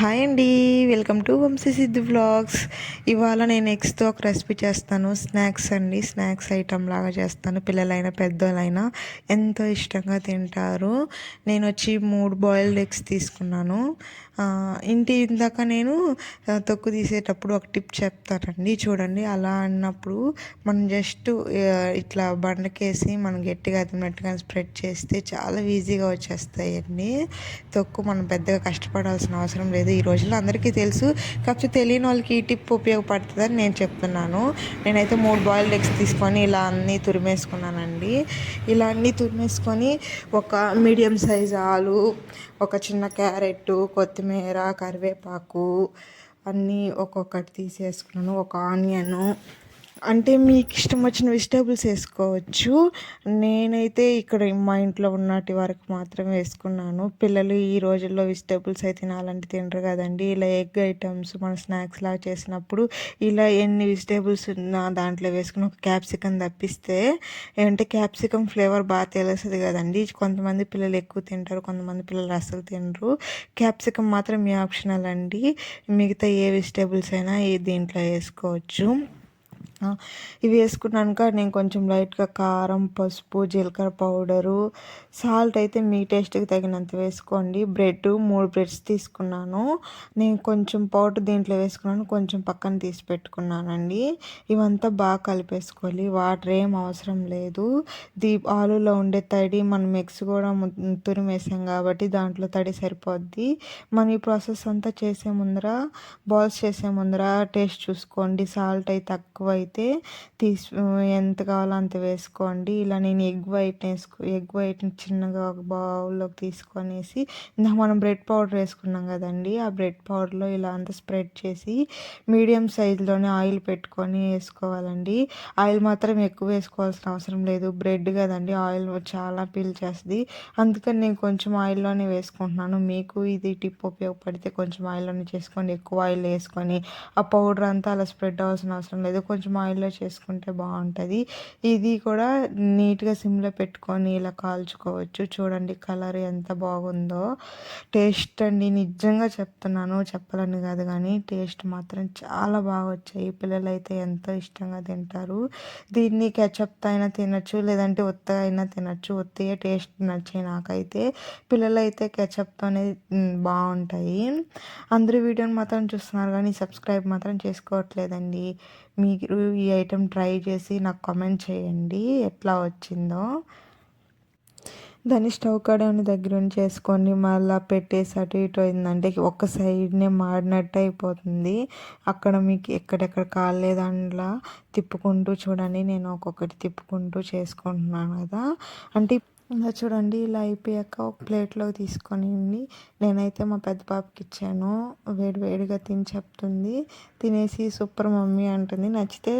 Hi అండి. Welcome to Vamsi Siddhu vlogs. ఇవాళ నేను ఎగ్స్తో ఒక రెసిపీ చేస్తాను. స్నాక్స్ అండి, స్నాక్స్ ఐటమ్ లాగా చేస్తాను. పిల్లలైనా పెద్దోళ్ళైనా ఎంతో ఇష్టంగా తింటారు. నేను వచ్చి 3 బాయిల్డ్ ఎగ్స్ తీసుకున్నాను. ఇందాక నేను తొక్కు తీసేటప్పుడు ఒక టిప్ చెప్తానండి, చూడండి. అలా అన్నప్పుడు మనం జస్ట్ ఇట్లా బండకేసి మనం గట్టిగా అదినట్టుగా స్ప్రెడ్ చేస్తే చాలా ఈజీగా వచ్చేస్తాయండి. తొక్కు మనం పెద్దగా కష్టపడాల్సిన అవసరం లేదు. ఈ రోజుల్లో అందరికీ తెలుసు, కాకపోతే తెలియని వాళ్ళకి ఈ టిప్ ఉపయోగపడుతుందని నేను చెప్తున్నాను. నేనైతే 3 బాయిల్డ్ ఎగ్స్ తీసుకొని ఇలా అన్నీ తురిమేసుకున్నానండి. ఇలా అన్నీ తురిమేసుకొని ఒక మీడియం సైజ్ ఆలు, ఒక చిన్న క్యారెట్, కొత్తిమీర, కరివేపాకు అన్నీ ఒక్కొక్కటి తీసేసుకున్నాను. ఒక ఆనియను, అంటే మీకు ఇష్టం వచ్చిన వెజిటేబుల్స్ వేసుకోవచ్చు. నేనైతే ఇక్కడ మా ఇంట్లో ఉన్నటి వరకు మాత్రమే వేసుకున్నాను. పిల్లలు ఈ రోజుల్లో వెజిటేబుల్స్ అయితే తినాలంటే తినరు కదండి. ఇలా ఎగ్ ఐటమ్స్ మన స్నాక్స్ లాగా చేసినప్పుడు ఇలా ఎన్ని వెజిటేబుల్స్ ఉన్నా దాంట్లో వేసుకుని ఒక క్యాప్సికమ్ తప్పిస్తే, అంటే క్యాప్సికమ్ ఫ్లేవర్ బాగా తెలుస్తుంది కదండి. కొంతమంది పిల్లలు ఎక్కువ తింటారు, కొంతమంది పిల్లలు అసలు తినరు. క్యాప్సికమ్ మాత్రం మీ ఆప్షనల్ అండి. మిగతా ఏ వెజిటేబుల్స్ అయినా దీంట్లో వేసుకోవచ్చు. ఇవి వేసుకున్నాక నేను కొంచెం లైట్గా కారం, పసుపు, జీలకర్ర పౌడరు, సాల్ట్ అయితే మీ టేస్ట్కి తగినంత వేసుకోండి. 3 బ్రెడ్స్ తీసుకున్నాను. నేను కొంచెం పౌడర్ దీంట్లో వేసుకున్నాను, కొంచెం పక్కన తీసి పెట్టుకున్నానండి. ఇవంతా బాగా కలిపేసుకోవాలి. వాటర్ ఏం అవసరం లేదు. ఆలులో ఉండే తడి, మనం ఎగ్స్ కూడా తురిమేసాం కాబట్టి దాంట్లో తడి సరిపోద్ది. మనం ఈ ప్రాసెస్ అంతా చేసే ముందర, బాల్స్ చేసే ముందర టేస్ట్ చూసుకోండి. సాల్ట్ అయితే తక్కువ అయితే ఎంత కావాలో అంత వేసుకోండి. ఇలా నేను ఎగ్ వైట్ని చిన్నగా ఒక బౌల్లోకి తీసుకొనేసి, ఇందాక మనం బ్రెడ్ పౌడర్ వేసుకున్నాం కదండి, ఆ బ్రెడ్ పౌడర్లో ఇలా అంతా స్ప్రెడ్ చేసి మీడియం సైజులోనే ఆయిల్ పెట్టుకొని వేసుకోవాలండి. ఆయిల్ మాత్రం ఎక్కువ వేసుకోవాల్సిన అవసరం లేదు. బ్రెడ్ కదండి, ఆయిల్ చాలా పీల్చేస్తుంది. అందుకని నేను కొంచెం ఆయిల్లోనే వేసుకుంటున్నాను. మీకు ఇది టిప్ ఉపయోగపడితే కొంచెం ఆయిల్లోనే చేసుకోండి. ఎక్కువ ఆయిల్ వేసుకొని ఆ పౌడర్ అంతా అలా స్ప్రెడ్ అవ్వాల్సిన అవసరం లేదు. కొంచెం ఆయిల్లో చేసుకుంటే బాగుంటుంది. ఇది కూడా నీట్గా సిమ్లో పెట్టుకొని ఇలా కాల్చుకోవచ్చు. చూడండి కలర్ ఎంత బాగుందో. టేస్ట్ అండి, నిజంగా చెప్తున్నాను, చెప్పాలని కాదు కానీ టేస్ట్ మాత్రం చాలా బాగా వచ్చాయి. పిల్లలు అయితే ఎంతో ఇష్టంగా తింటారు. దీన్ని కెచప్తో అయినా తినచ్చు, లేదంటే ఉత్తగా అయినా తినచ్చు. ఉత్తగా టేస్ట్ నచ్చాయి నాకైతే. పిల్లలు అయితే కెచప్తోనే బాగుంటాయి. అందరూ వీడియోని మాత్రం చూస్తున్నారు కానీ సబ్స్క్రైబ్ మాత్రం చేసుకోవట్లేదండి. మీరు ఈ ఐటెం ట్రై చేసి నాకు కామెంట్ చేయండి ఎట్లా వచ్చిందో. దాన్ని స్టవ్ కడని దగ్గర చేసుకొని మళ్ళీ పెట్టేసి అటు ఇటు అయిందంటే ఒక సైడ్నే మాడినట్టు అయిపోతుంది. అక్కడ మీకు ఎక్కడెక్కడ కాలేదు అందులో తిప్పుకుంటూ చూడండి. నేను ఒక్కొక్కటి తిప్పుకుంటూ చేసుకుంటున్నాను కదా. అంటే ఇంకా చూడండి, ఇలా అయిపోయాక ఒక ప్లేట్లోకి తీసుకొని నేనైతే మా పెద్ద పాపకి ఇచ్చాను. వేడివేడిగా తిని చెప్తుంది. తినేసి సూపర్ మమ్మీ అంటుంది. నచ్చితే